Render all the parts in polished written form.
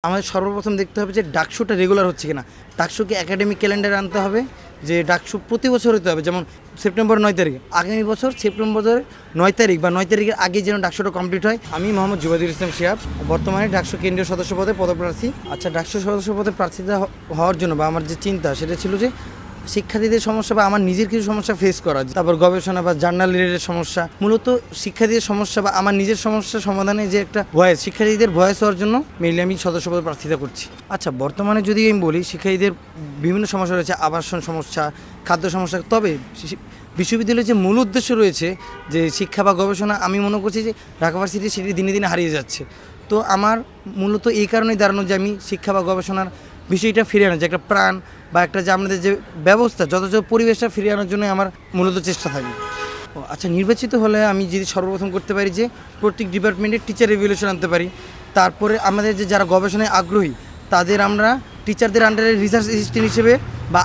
আমাদের সর্বপ্রথম দেখতে হবে যে ডাকসুটা রেগুলার হচ্ছে কিনা। ডাকসুকে একাডেমিক ক্যালেন্ডারে আনতে হবে যে ডাকসু প্রতি বছর হতে হবে, যেমন সেপ্টেম্বর 9 তারিখে আগামী বছর সেপ্টেম্বরের 9 তারিখ বা 9 তারিখের আগে যেন ডাকসুটা কমপ্লিট হয়। আমি মোহাম্মদ জুবাইদুল ইসলাম শিহাব, বর্তমানে ডাকসু কেন্দ্রীয় সদস্য পদে পদপ্রার্থী। আচ্ছা, ডাকসু সদস্য পদে প্রার্থিতা হওয়ার জন্য বা আমার যে চিন্তা সেটা ছিল যে শিক্ষার্থীদের সমস্যা বা আমার নিজের কিছু সমস্যা ফেস করা, তারপর গবেষণা বা জার্নাল রিলেটেড সমস্যা, মূলত শিক্ষার্থীদের সমস্যা বা আমার নিজের সমস্যা সমাধানে যে একটা ভয়েস, শিক্ষার্থীদের ভয়েস হওয়ার জন্য মেইনলি আমি সদস্যপদে প্রার্থিতা করছি। আচ্ছা, বর্তমানে যদি আমি বলি শিক্ষার্থীদের বিভিন্ন সমস্যা রয়েছে, আবাসন সমস্যা, খাদ্য সমস্যা। তবে বিশ্ববিদ্যালয়ের যে মূল উদ্দেশ্য রয়েছে যে শিক্ষা বা গবেষণা, আমি মনে করছি যে ঢাকা ভার্সিটি সেটি দিনে দিনে হারিয়ে যাচ্ছে। তো আমার মূলত এই কারণেই দাঁড়ানো যে আমি শিক্ষা বা গবেষণার বিষয়টা ফিরিয়ে আনা, যে একটা প্রাণ বা একটা যে আমাদের যে ব্যবস্থা, যথাযথ পরিবেশটা ফিরিয়ে আনার জন্য আমার মূলত চেষ্টা থাকে। আচ্ছা, নির্বাচিত হলে আমি যদি সর্বপ্রথম করতে পারি যে প্রত্যেক ডিপার্টমেন্টের টিচার রেভলিউশন আনতে পারি। তারপরে আমাদের যে যারা গবেষণায় আগ্রহী তাদের আমরা টিচারদের আন্ডারে রিসার্চ অ্যাসিস্ট্যান্ট হিসেবে বা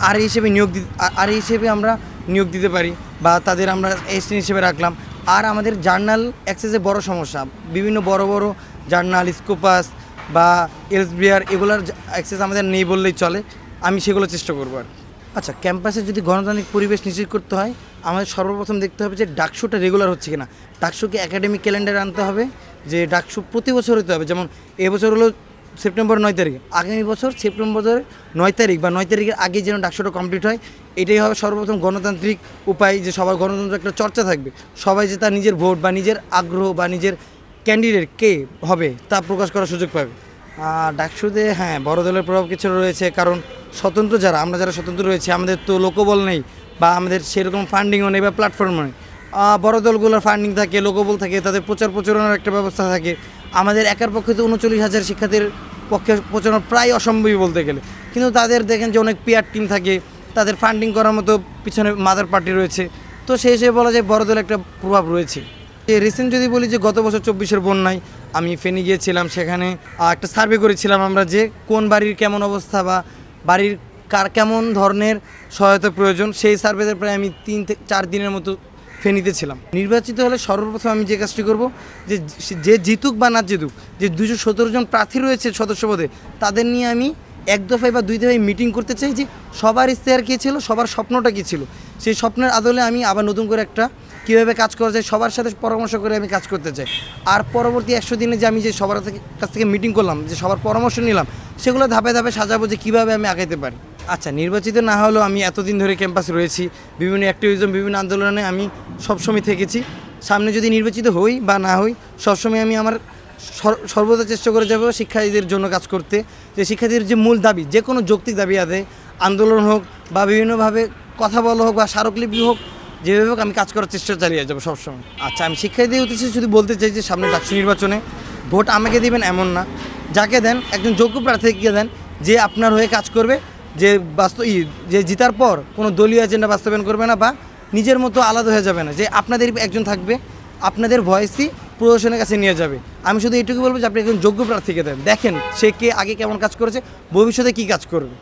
আর হিসেবে আমরা নিয়োগ দিতে পারি, বা তাদের আমরা অ্যাসিস্ট্যান্ট হিসেবে রাখলাম। আর আমাদের জার্নাল অ্যাক্সেসে বড় সমস্যা, বিভিন্ন বড় বড় জার্নাল, স্কোপাস বা এলসবিআর, এগুলোর অ্যাক্সেস আমাদের নেই বললেই চলে। আমি সেগুলো চেষ্টা করবো আর। আচ্ছা, ক্যাম্পাসে যদি গণতান্ত্রিক পরিবেশ নিশ্চিত করতে হয়, আমাদের সর্বপ্রথম দেখতে হবে যে ডাকসুটা রেগুলার হচ্ছে কিনা। ডাকসুকে একাডেমিক ক্যালেন্ডারে আনতে হবে যে ডাকসু প্রতি বছর হতে হবে, যেমন এবছর হলো সেপ্টেম্বর 9 তারিখে আগামী বছর সেপ্টেম্বরের 9 তারিখ বা 9 তারিখের আগে যেন ডাকসুটা কমপ্লিট হয়। এটাই হবে সর্বপ্রথম গণতান্ত্রিক উপায়, যে সবার গণতন্ত্র একটা চর্চা থাকবে, সবাই যে তার নিজের ভোট বা নিজের আগ্রহ বা নিজের ক্যান্ডিডেট কে হবে তা প্রকাশ করার সুযোগ পাবে। ডাকসুতে হ্যাঁ, বড় দলের প্রভাব কিছু রয়েছে, কারণ স্বতন্ত্র আমরা যারা স্বতন্ত্র রয়েছে, আমাদের তো লোকবল নেই বা আমাদের সেরকম ফান্ডিংও নেই বা প্ল্যাটফর্মও নেই। বড় দলগুলোর ফান্ডিং থাকে, লোকবল থাকে, তাদের প্রচারণার একটা ব্যবস্থা থাকে। আমাদের একার পক্ষে তো 39,000 শিক্ষার্থীর পক্ষে প্রচারণা প্রায় অসম্ভবই বলতে গেলে, কিন্তু তাদের দেখেন যে অনেক পিআর টিম থাকে, তাদের ফান্ডিং করার মতো পিছনে মাদার পার্টি রয়েছে। তো সেই হিসেবে বলা যায় বড় দলের একটা প্রভাব রয়েছে। রিসেন্ট যদি বলি যে গত বছর 24-এর বন্যায় আমি ফেনী গিয়েছিলাম, সেখানে একটা সার্ভে করেছিলাম আমরা যে কোন বাড়ির কেমন অবস্থা বা বাড়ির কার কেমন ধরনের সহায়তা প্রয়োজন। সেই সার্ভেতে প্রায় আমি 3 থেকে 4 দিনের মতো ফেনীতে ছিলাম। নির্বাচিত হলে সর্বপ্রথম আমি যে কাজটি করব যে জিতুক বা না জিতুক, যে 217 জন প্রার্থী রয়েছে সদস্যপদে, তাদের নিয়ে আমি 1 দফায় বা 2 দফায় মিটিং করতে চাই যে সবার ইশতেহার কী ছিল, সবার স্বপ্নটা কী ছিল। সেই স্বপ্নের আদলে আমি আবার নতুন করে একটা কীভাবে কাজ করা যায় সবার সাথে পরামর্শ করে আমি কাজ করতে চাই। আর পরবর্তী 100 দিনে যে আমি যে সবার কাছ থেকে মিটিং করলাম, যে সবার পরামর্শ নিলাম, সেগুলো ধাপে ধাপে সাজাবো যে কীভাবে আমি আগাইতে পারি। আচ্ছা, নির্বাচিত না হলেও আমি এতদিন ধরে ক্যাম্পাসে রয়েছি, বিভিন্ন অ্যাক্টিভিজম, বিভিন্ন আন্দোলনে আমি সবসময় থেকেছি। সামনে যদি নির্বাচিত হই বা না হই, সবসময় আমি আমার সর্বদা চেষ্টা করে যাবো শিক্ষার্থীদের জন্য কাজ করতে। যে শিক্ষার্থীদের যে মূল দাবি, যে কোনো যৌক্তিক দাবি আছে, আন্দোলন হোক বা বিভিন্নভাবে কথা বলা হোক বা স্মারকলিপি হোক, যেভাবে হোক আমি কাজ করার চেষ্টা চালিয়ে যাবো সবসময়। আচ্ছা, আমি শিক্ষার্থীদের উদ্দেশ্যে শুধু বলতে চাই যে সামনে ডাকসু নির্বাচনে ভোট আমাকে দিবেন এমন না, যাকে দেন একজন যোগ্য প্রার্থীকে দেন যে আপনার হয়ে কাজ করবে, যে যে জিতার পর কোনো দলীয় এজেন্ডা বাস্তবায়ন করবে না বা নিজের মতো আলাদা হয়ে যাবে না, যে আপনাদের একজন থাকবে, আপনাদের ভয়েসই প্রশাসনের কাছে নিয়ে যাবে। আমি শুধু এইটুকু বলবো যে আপনি একজন যোগ্য প্রার্থীকে দেন, দেখেন সে কে আগে কেমন কাজ করেছে, ভবিষ্যতে কী কাজ করবে।